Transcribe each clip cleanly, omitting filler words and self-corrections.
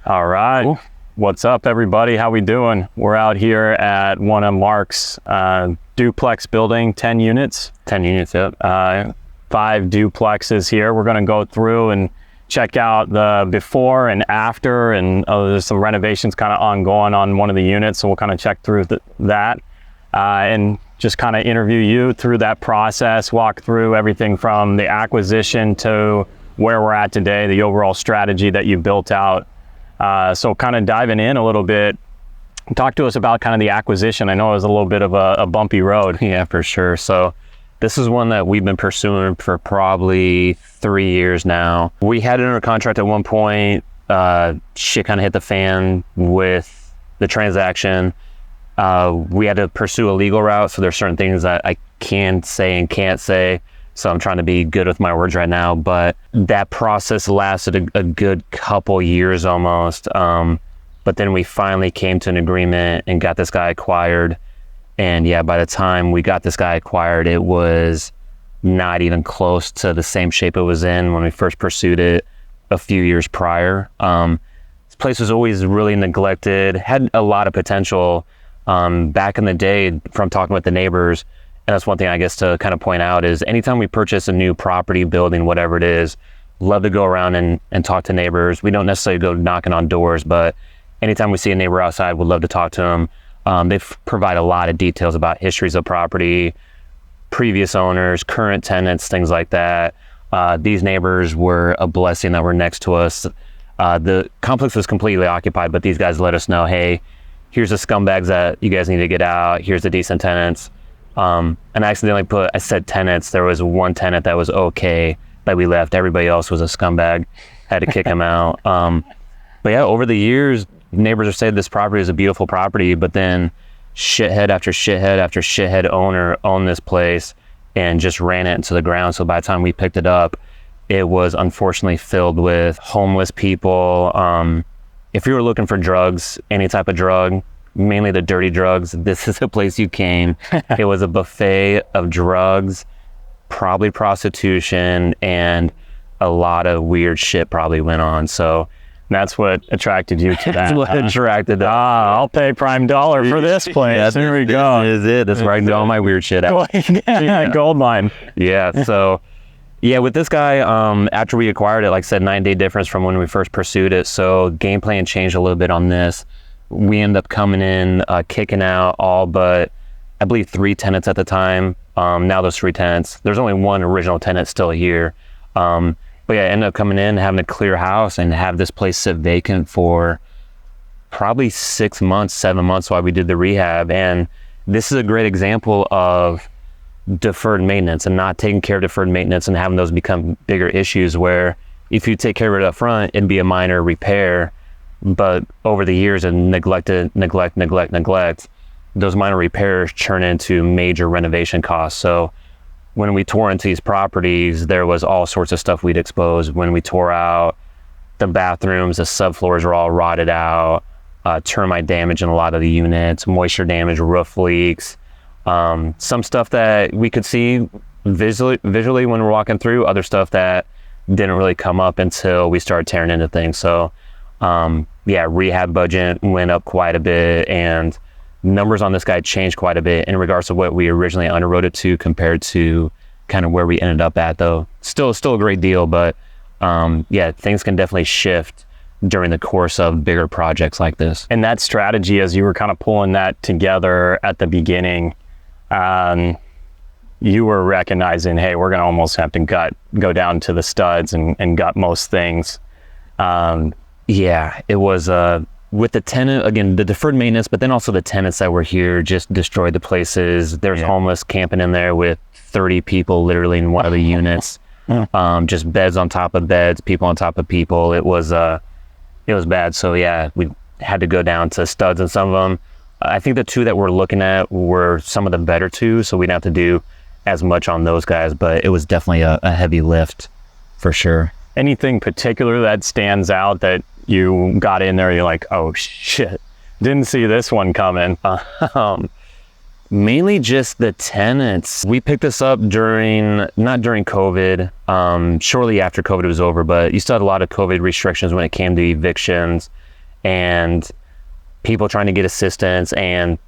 All right. Cool. What's up, everybody? How we doing? We're out here at one of Mark's duplex building, 10 units. 10 units, yep. 5 duplexes here. We're going to go through and check out the before and after, and there's some renovations kind of ongoing on one of the units, so we'll kind of check through that and just kind of interview you through that process, walk through everything from the acquisition to where we're at today, the overall strategy that you built out. So kind of diving in a little bit, talk to us about kind of the acquisition. I know it was a little bit of a bumpy road. Yeah, for sure. So this is one that we've been pursuing for probably 3 years now. We had it under contract at one point. Shit kind of hit the fan with the transaction. We had to pursue a legal route, so there's certain things that I can say and can't say. So I'm trying to be good with my words right now, but that process lasted a good couple years almost. But then we finally came to an agreement and got this guy acquired. And yeah, by the time we got this guy acquired, it was not even close to the same shape it was in when we first pursued it a few years prior. This place was always really neglected, had a lot of potential. Back in the day, from talking with the neighbors, and that's one thing I guess to kind of point out is anytime we purchase a new property, building, whatever it is, love to go around and talk to neighbors. We don't necessarily go knocking on doors, but anytime we see a neighbor outside, we'd love to talk to them. They provide a lot of details about histories of property, previous owners, current tenants, things like that. These neighbors were a blessing that were next to us. The complex was completely occupied, but these guys let us know, hey, here's the scumbags that you guys need to get out. Here's the decent tenants. And I accidentally I said tenants. There was one tenant that was okay that we left. Everybody else was a scumbag. Had to kick him out. But yeah, over the years, neighbors have said this property is a beautiful property, but then shithead after shithead after shithead owner owned this place and just ran it into the ground. So by the time we picked it up, it was unfortunately filled with homeless people. If you were looking for drugs, any type of drug, mainly the dirty drugs, this is the place you came. It was a buffet of drugs, probably prostitution, and a lot of weird shit probably went on. So that's what attracted you to that. That's what attracted us. I'll pay prime dollar for this place. Yeah, there we go. This is it. That's where I can do all my weird shit out. Gold mine. Yeah, so yeah, with this guy, after we acquired it, like I said, 9-day difference from when we first pursued it. So game plan changed a little bit on this. We end up coming in, kicking out all but, I believe, 3 tenants at the time. Now those 3 tenants, there's only one original tenant still here. But yeah, ended up coming in, having a clear house and have this place sit vacant for probably 6 months, 7 months while we did the rehab. And this is a great example of deferred maintenance and not taking care of deferred maintenance and having those become bigger issues where if you take care of it up front, it'd be a minor repair. But over the years of neglect, those minor repairs turn into major renovation costs. So when we tore into these properties, there was all sorts of stuff we'd expose. When we tore out the bathrooms, the subfloors were all rotted out, termite damage in a lot of the units, moisture damage, roof leaks, some stuff that we could see visually when we're walking through, other stuff that didn't really come up until we started tearing into things. So yeah, rehab budget went up quite a bit and numbers on this guy changed quite a bit in regards to what we originally underwrote it to compared to kind of where we ended up at though. Still a great deal, but yeah, things can definitely shift during the course of bigger projects like this. And that strategy, as you were kind of pulling that together at the beginning, you were recognizing, hey, we're gonna almost have to go down to the studs and gut most things. Yeah, it was with the tenant, again, the deferred maintenance, but then also the tenants that were here just destroyed the places. There's homeless camping in there with 30 people literally in one of the units. Just beds on top of beds, people on top of people. It was bad. So yeah, we had to go down to studs in some of them. I think the 2 that we're looking at were some of the better 2, so we didn't have to do as much on those guys, but it was definitely a heavy lift for sure. Anything particular that stands out that you got in there, you're like, oh shit, didn't see this one coming? Mainly just the tenants. We picked this up not during COVID, shortly after COVID was over, but you still had a lot of COVID restrictions when it came to evictions. and people trying to get assistance. And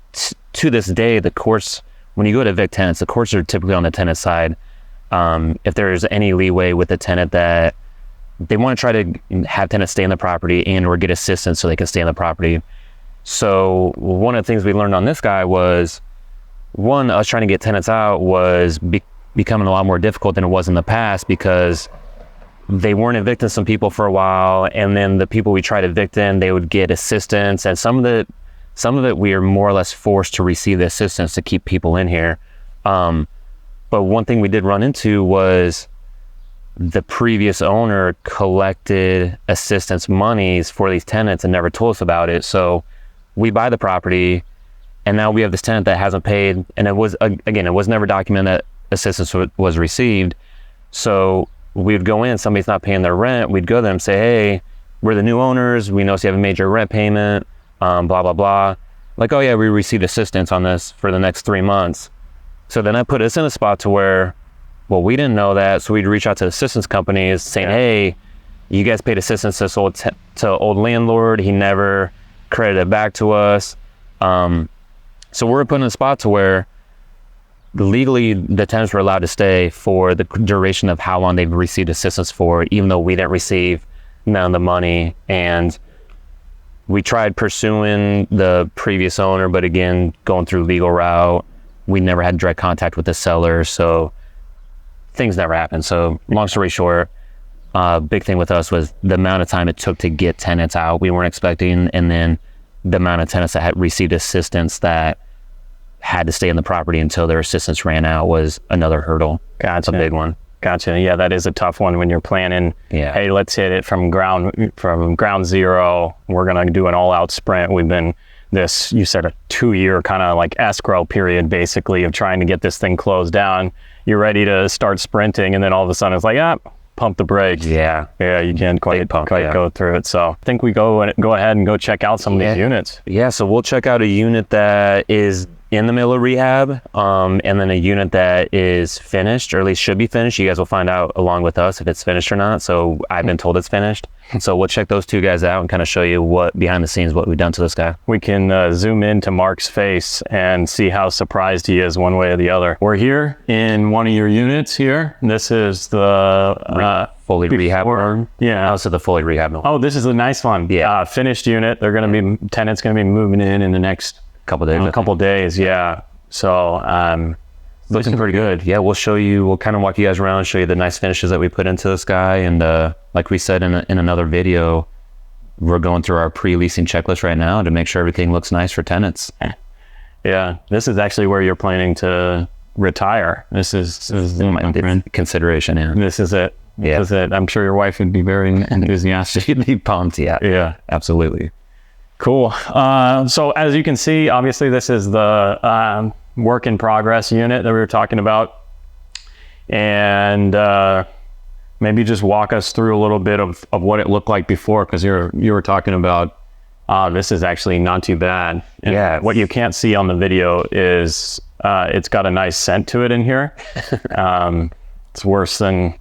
to this day, the courts, when you go to evict tenants, the courts are typically on the tenant side. If there's any leeway with the tenant that they want to try to have tenants stay in the property and or get assistance so they can stay in the property. So one of the things we learned on this guy was, one, us trying to get tenants out was becoming a lot more difficult than it was in the past, because they weren't evicting some people for a while, and then the people we tried evicting, they would get assistance, and some of it we are more or less forced to receive the assistance to keep people in here. But one thing we did run into was the previous owner collected assistance monies for these tenants and never told us about it. So we buy the property, and now we have this tenant that hasn't paid, and it was, again, it was never documented that assistance was received. So we'd go in, somebody's not paying their rent, we'd go there and say, hey, we're the new owners, we notice you have a major rent payment, blah, blah, blah. Like, oh yeah, we received assistance on this for the next 3 months. So then that put us in a spot to where, well, we didn't know that, so we'd reach out to assistance companies saying, hey, you guys paid assistance to this old landlord, he never credited it back to us. So we're put in a spot to where legally the tenants were allowed to stay for the duration of how long they've received assistance for, even though we didn't receive none of the money. And we tried pursuing the previous owner, but again, going through legal route, we never had direct contact with the seller, so things never happened. So long story short, big thing with us was the amount of time it took to get tenants out we weren't expecting, and then the amount of tenants that had received assistance that had to stay in the property until their assistance ran out was another hurdle. Gotcha. A big one. Gotcha. Yeah, that is a tough one when you're planning. Yeah. Hey, let's hit it from ground zero. We're gonna do an all-out sprint. We've been this, you said, a 2-year kind of like escrow period, basically, of trying to get this thing closed down. You're ready to start sprinting, and then all of a sudden it's like, pump the brakes. Yeah. Yeah, you can't quite go through it. So I think we go ahead and go check out some of these units. Yeah, so we'll check out a unit that is in the middle of rehab, and then a unit that is finished, or at least should be finished. You guys will find out along with us if it's finished or not. So I've been told it's finished. So we'll check those two guys out and kind of show you what behind the scenes, what we've done to this guy. We can zoom into Mark's face and see how surprised he is one way or the other. We're here in one of your units here. This is the fully rehab room. Yeah. Also the fully rehab room. Oh, this is a nice one. Yeah. Finished unit. They're going to be, tenant's going to be moving in the next couple days. Yeah. So looking pretty good. Yeah, we'll kind of walk you guys around, show you the nice finishes that we put into this guy. And like we said in another video, we're going through our pre-leasing checklist right now to make sure everything looks nice for tenants. Yeah, this is actually where you're planning to retire. This is consideration. Yeah, this is it. Yeah. This is it. I'm sure your wife would be very enthusiastic. She'd be pumped. Yeah, absolutely. Cool. So as you can see, obviously this is the work in progress unit that we were talking about, and maybe just walk us through a little bit of what it looked like before, because you were talking about this is actually not too bad. And yeah, what you can't see on the video is it's got a nice scent to it in here. It's worse than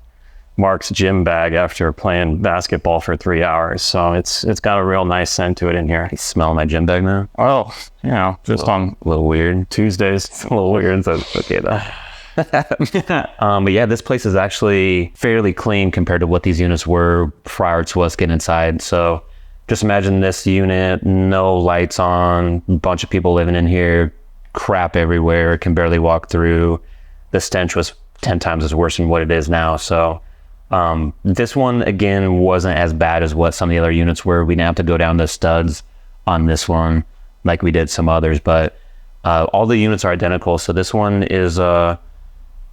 Mark's gym bag after playing basketball for 3 hours. So it's got a real nice scent to it in here. You smell my gym bag now? Oh, just on a little weird Tuesdays. It's a little weird. So it's okay though. But yeah, this place is actually fairly clean compared to what these units were prior to us getting inside. So just imagine this unit, no lights on, a bunch of people living in here, crap everywhere, can barely walk through. The stench was 10 times as worse than what it is now. So this one, again, wasn't as bad as what some of the other units were. We didn't have to go down to studs on this one like we did some others, but all the units are identical. So this one is,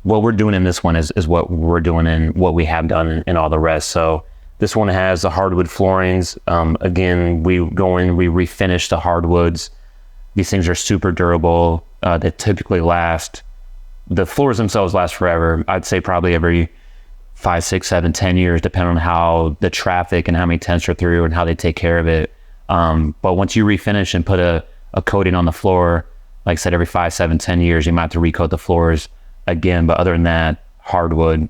what we're doing in this one is what we're doing in what we have done in all the rest. So this one has the hardwood floorings. Again, we refinish the hardwoods. These things are super durable. They typically last, the floors themselves last forever. I'd say probably every 5, 6, 7, 10 years, depending on how the traffic and how many tenants are through and how they take care of it. But once you refinish and put a coating on the floor, like I said, every 5, 7, 10 years, you might have to recoat the floors again. But other than that, hardwood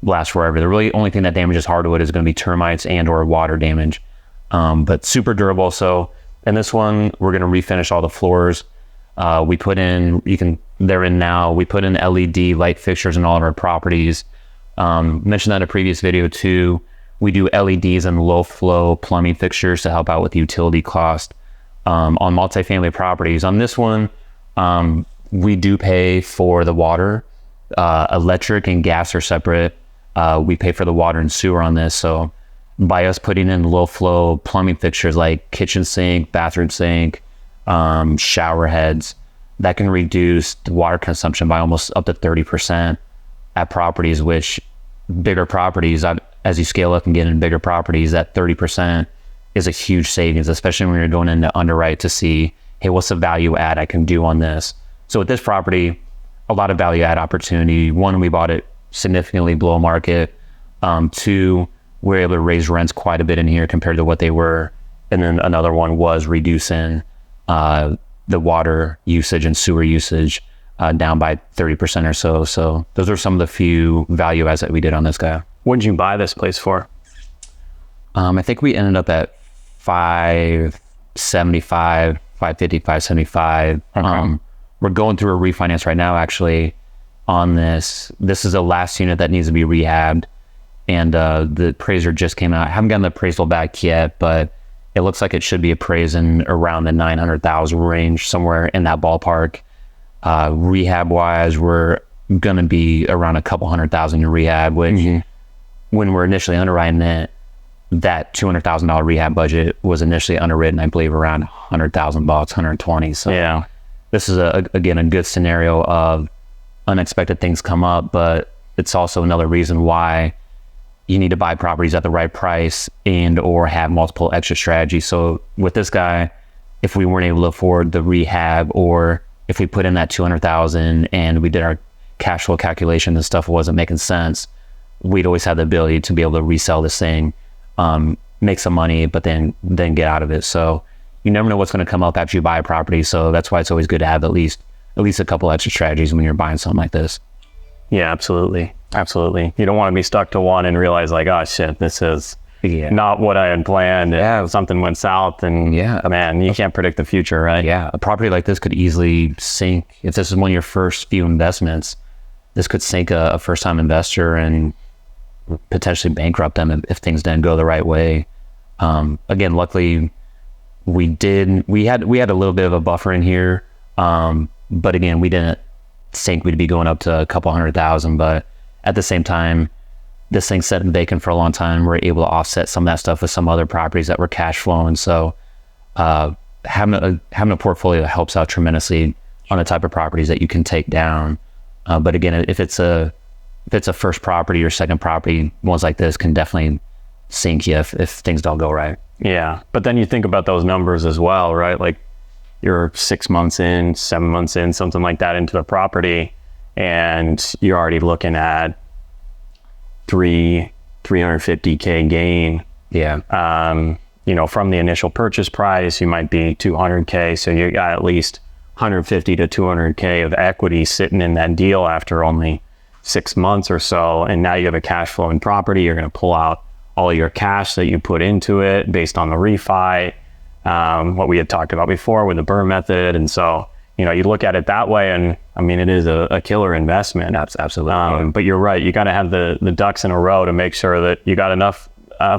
lasts forever. The really only thing that damages hardwood is going to be termites and or water damage. but super durable. So in this one, we're going to refinish all the floors. We put in, they're in now, we put in LED light fixtures in all of our properties. Mentioned that in a previous video too. We do LEDs and low flow plumbing fixtures to help out with utility cost on multifamily properties. On this one, we do pay for the water. Electric and gas are separate. We pay for the water and sewer on this. So by us putting in low flow plumbing fixtures like kitchen sink, bathroom sink, shower heads, that can reduce the water consumption by almost up to 30% at properties, which bigger properties, as you scale up and get in bigger properties, that 30% is a huge savings, especially when you're going into underwrite to see, hey, what's the value add I can do on this? So with this property, a lot of value add opportunity. One, we bought it significantly below market. Two, we're able to raise rents quite a bit in here compared to what they were. And then another one was reducing the water usage and sewer usage down by 30% or so. So those are some of the few value adds that we did on this guy. What did you buy this place for? I think we ended up at 575, 550, 575. Okay. We're going through a refinance right now, actually, on this. This is the last unit that needs to be rehabbed. And the appraiser just came out. I haven't gotten the appraisal back yet, but it looks like it should be appraising around the 900,000 range, somewhere in that ballpark. Rehab wise, we're going to be around a couple $100,000 in rehab, which when we're initially underwriting it, that $200,000 rehab budget was initially underwritten, I believe, around $100,000, 120. So yeah, this is again a good scenario of unexpected things come up, but it's also another reason why you need to buy properties at the right price and or have multiple exit strategies. So with this guy, if we weren't able to afford the rehab, or if we put in that 200,000 and we did our cash flow calculation and stuff wasn't making sense, we'd always have the ability to be able to resell this thing, make some money, but then get out of it. So you never know what's going to come up after you buy a property. So that's why it's always good to have at least a couple extra strategies when you're buying something like this. Yeah, absolutely. Absolutely. You don't want to be stuck to one and realize like, oh shit, this is not what I had planned. Yeah. Something went south and man, you can't predict the future, right? Yeah. A property like this could easily sink. If this is one of your first few investments, this could sink a first-time investor and potentially bankrupt them if things didn't go the right way. Again, luckily we had a little bit of a buffer in here. But again, we didn't think we'd be going up to a couple 100,000, but at the same time, this thing's sitting vacant for a long time. We're able to offset some of that stuff with some other properties that were cash flowing. So having a portfolio helps out tremendously on the type of properties that you can take down. But again, if it's a first property or second property, ones like this can definitely sink you if things don't go right. Yeah, but then you think about those numbers as well, right? Like you're 6 months in, 7 months in, something like that into the property, and you're already looking at $350K gain. Yeah. From the initial purchase price, you might be $200K. So you got at least $150 to $200K of equity sitting in that deal after only 6 months or so. And now you have a cash flowing property. You're going to pull out all of your cash that you put into it based on the refi, what we had talked about before with the burn method. And so, you look at it that way, and I mean, it is a killer investment. Absolutely. But you're right. You got to have the ducks in a row to make sure that you got enough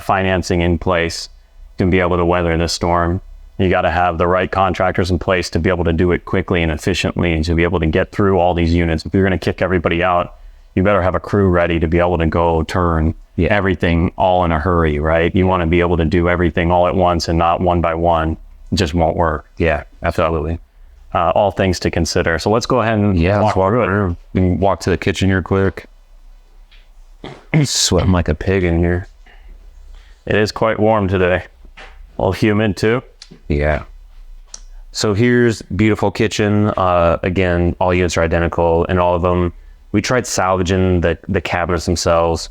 financing in place to be able to weather the storm. You got to have the right contractors in place to be able to do it quickly and efficiently, and to be able to get through all these units. If you're going to kick everybody out, you better have a crew ready to be able to go turn everything all in a hurry, right? You want to be able to do everything all at once and not one by one. It just won't work. Yeah, absolutely. All things to consider. So let's go ahead and walk through. We can walk to the kitchen here quick. Sweating like a pig in here. It is quite warm today. A little humid too. Yeah. So here's beautiful kitchen. Again, all units are identical in all of them. We tried salvaging the cabinets themselves.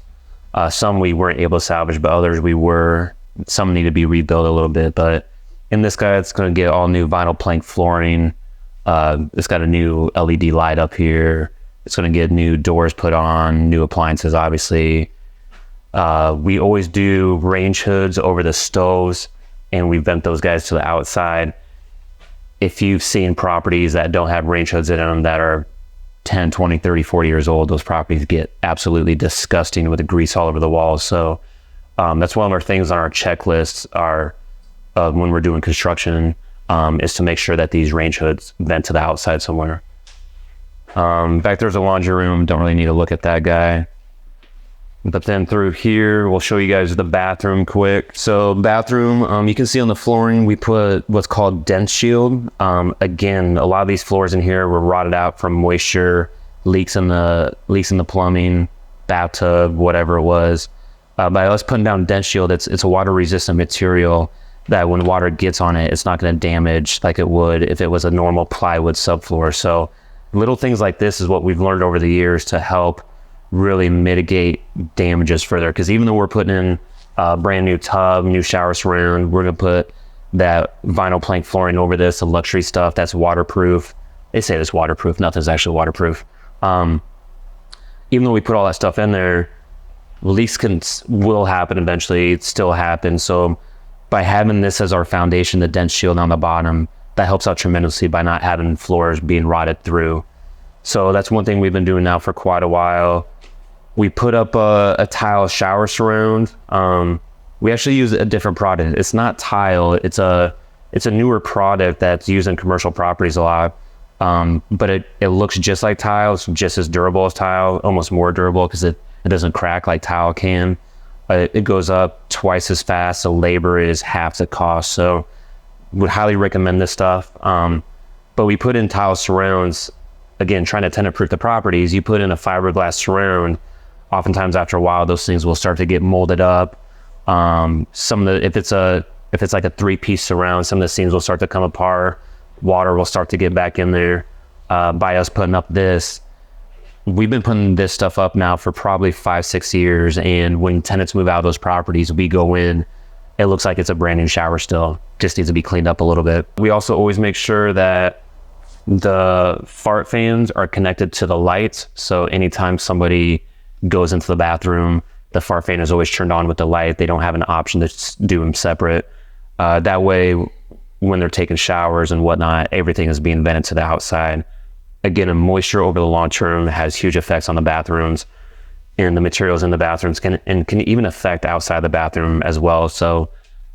Some we weren't able to salvage, but others we were. Some need to be rebuilt a little bit. But in this guy, it's going to get all new vinyl plank flooring. It's got a new LED light up here. It's going to get new doors put on, new appliances, obviously. We always do range hoods over the stoves. and we vent those guys to the outside. If you've seen properties that don't have range hoods in them that are 10, 20, 30, 40 years old, those properties get absolutely disgusting with the grease all over the walls. So that's one of our things on our checklists are when we're doing construction, is to make sure that these range hoods vent to the outside somewhere. Back there's a laundry room. Don't really need to look at that guy. But then through here, we'll show you guys the bathroom quick. So bathroom, you can see on the flooring, we put what's called dent shield. Again, a lot of these floors in here were rotted out from moisture, leaks in the plumbing, bathtub, whatever it was. By us putting down dent shield, it's a water resistant material that when water gets on it, it's not going to damage like it would if it was a normal plywood subfloor. So little things like this is what we've learned over the years to help really mitigate damages further. Because even though we're putting in a brand new tub, new shower surround, we're gonna put that vinyl plank flooring over this, the luxury stuff that's waterproof. They say it's waterproof, nothing's actually waterproof. Even though we put all that stuff in there, leaks will happen eventually, it still happens. So by having this as our foundation, the dent shield on the bottom, that helps out tremendously by not having floors being rotted through. So that's one thing we've been doing now for quite a while. We put up a tile shower surround. We actually use a different product. It's not tile. It's a newer product that's used in commercial properties a lot. But it looks just like tile. It's just as durable as tile, almost more durable because it doesn't crack like tile can. It goes up twice as fast. The labor is half the cost. So would highly recommend this stuff. But we put in tile surrounds, again, trying to tenant proof the properties. You put in a fiberglass surround, oftentimes after a while, those things will start to get molded up. If it's like a 3-piece surround, some of the seams will start to come apart. Water will start to get back in there. By us putting up this, we've been putting this stuff up now for probably 5-6 years. And when tenants move out of those properties, we go in, it looks like it's a brand new shower still. Just needs to be cleaned up a little bit. We also always make sure that the fart fans are connected to the lights. So anytime somebody goes into the bathroom, the fart fan is always turned on with the light. They don't have an option to do them separate. That way, when they're taking showers and whatnot, everything is being vented to the outside. Again, moisture over the long term has huge effects on the bathrooms, and the materials in the bathrooms can even affect outside the bathroom as well. So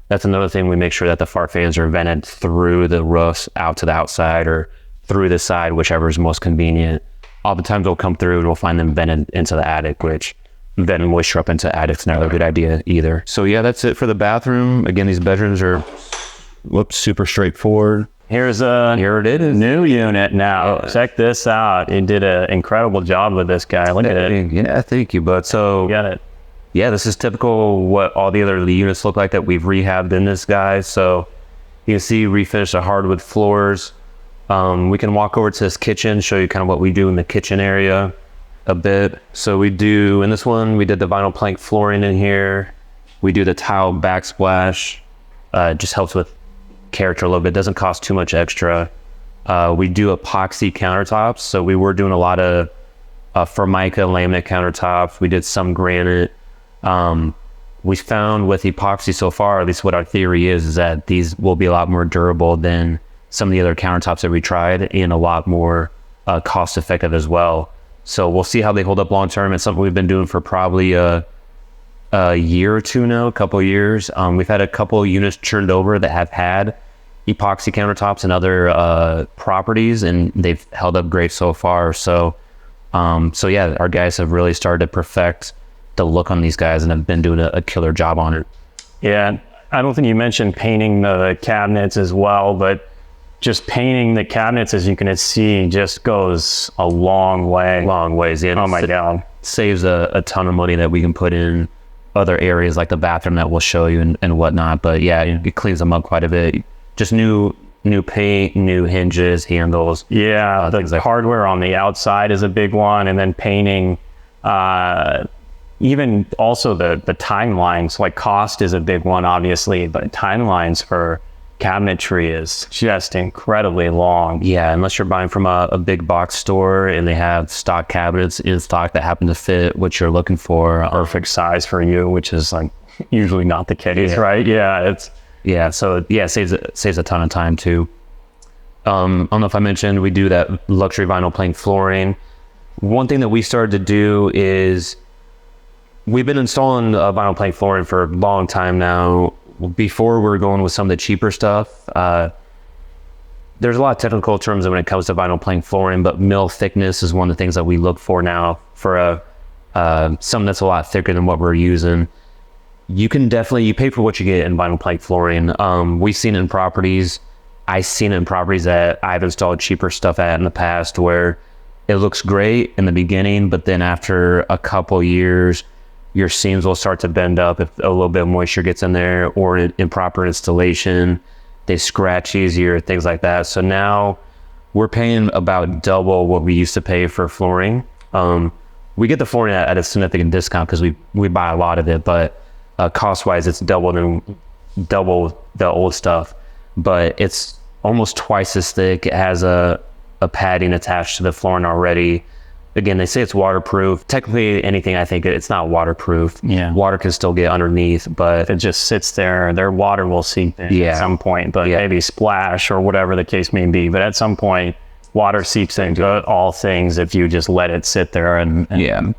that's another thing. We make sure that the fart fans are vented through the roofs out to the outside or through the side, whichever is most convenient. Oftentimes they'll come through and we'll find them vented into the attic, which venting moisture up into attic's not a good idea either. So yeah, that's it for the bathroom. Again, these bedrooms are super straightforward. Here it is. New unit now. Check this out. You did an incredible job with this guy. Look at it. Yeah, thank you, bud. So Got it. yeah, this is typical what all the other units look like that we've rehabbed in this guy. So you can see refinished the hardwood floors. We can walk over to this kitchen, show you kind of what we do in the kitchen area a bit. So we do, in this one, we did the vinyl plank flooring in here. We do the tile backsplash. Just helps with character a little bit. Doesn't cost too much extra. We do epoxy countertops. So we were doing a lot of Formica laminate countertops. We did some granite. We found with epoxy so far, at least what our theory is that these will be a lot more durable than some of the other countertops that we tried, and a lot more cost effective as well. So we'll see how they hold up long term. It's something we've been doing for probably a year or two now, a couple of years. We've had a couple of units turned over that have had epoxy countertops and other properties, and they've held up great so far. So yeah, our guys have really started to perfect the look on these guys and have been doing a killer job on it. Yeah, I don't think you mentioned painting the cabinets as well, but just painting the cabinets, as you can see, just goes a long way. Long ways, yeah. Oh my God. Saves a ton of money that we can put in other areas like the bathroom that we'll show you and whatnot. But yeah, it cleans them up quite a bit. Just new paint, new hinges, handles. Yeah, the hardware on the outside is a big one, and then painting. Even also the timelines, like cost is a big one, obviously, but timelines for cabinetry is just incredibly long. Yeah, unless you're buying from a big box store and they have stock cabinets in stock that happen to fit what you're looking for. Perfect size for you, which is like usually not the case, right? Yeah, Yeah, so yeah, it saves a ton of time too. I don't know if I mentioned we do that luxury vinyl plank flooring. One thing that we started to do is we've been installing vinyl plank flooring for a long time now. Before we were going with some of the cheaper stuff. There's a lot of technical terms when it comes to vinyl plank flooring, but mill thickness is one of the things that we look for now for something that's a lot thicker than what we're using. You pay for what you get in vinyl plank flooring. We've seen it in properties. I've seen it in properties that I've installed cheaper stuff at in the past where it looks great in the beginning, but then after a couple years, your seams will start to bend up if a little bit of moisture gets in there, or improper installation, they scratch easier, things like that. So now we're paying about double what we used to pay for flooring. We get the flooring at a significant discount because we buy a lot of it, but cost-wise, it's double the old stuff, but it's almost twice as thick. It has a padding attached to the flooring already. Again, they say it's waterproof. Technically, anything, I think it's not waterproof. Yeah. Water can still get underneath, but If it just sits there, their water will seep in at some point, but maybe splash or whatever the case may be. But at some point, water seeps into all things if you just let it sit there and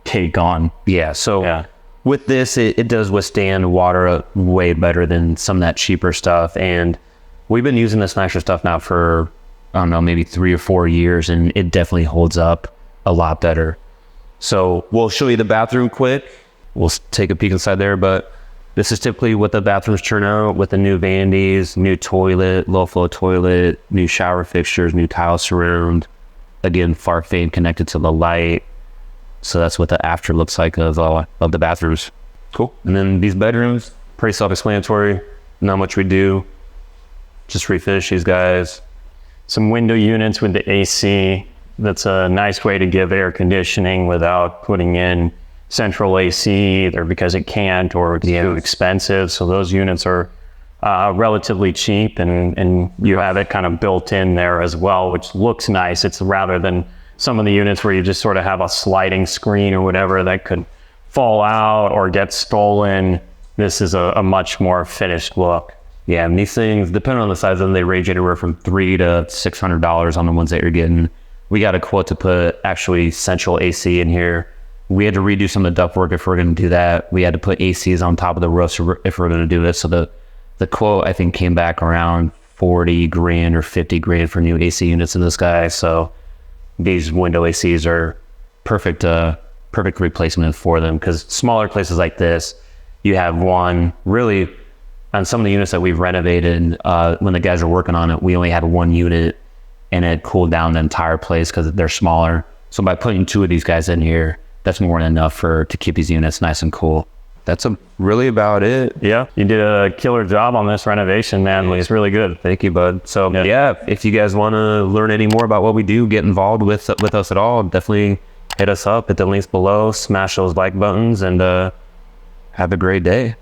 cake on. Yeah. So with this, it does withstand water way better than some of that cheaper stuff. And we've been using this nicer stuff now for, I don't know, maybe 3 or 4 years, and it definitely holds up a lot better. So we'll show you the bathroom quick. We'll take a peek inside there, but this is typically what the bathrooms turn out with the new vanities, new toilet, low flow toilet, new shower fixtures, new tile surround. Again, far fade connected to the light. So that's what the after looks like of the bathrooms. Cool. And then these bedrooms, pretty self-explanatory. Not much we do. Just refinish these guys. Some window units with the AC. That's a nice way to give air conditioning without putting in central AC, either because it can't or it's too expensive. So those units are relatively cheap, and you have it kind of built in there as well, which looks nice. It's rather than some of the units where you just sort of have a sliding screen or whatever that could fall out or get stolen. This is a much more finished look. Yeah, and these things, depending on the size of them, they range anywhere from $300 to $600 on the ones that you're getting. We got a quote to put actually central AC in here. We had to redo some of the ductwork if we're going to do that. We had to put ACs on top of the roofs if we're going to do this. So the quote, I think, came back around 40 grand or 50 grand for new AC units in this guy. So these window ACs are perfect replacement for them, because smaller places like this, you have one really. On some of the units that we've renovated, when the guys are working on it, we only had one unit, and it cooled down the entire place because they're smaller. So by putting 2 of these guys in here, that's more than enough to keep these units nice and cool. That's really about it. Yeah, you did a killer job on this renovation, man. It's really good. Thank you, bud. So if you guys want to learn any more about what we do, get involved with us at all, definitely hit us up at the links below, smash those like buttons, and have a great day.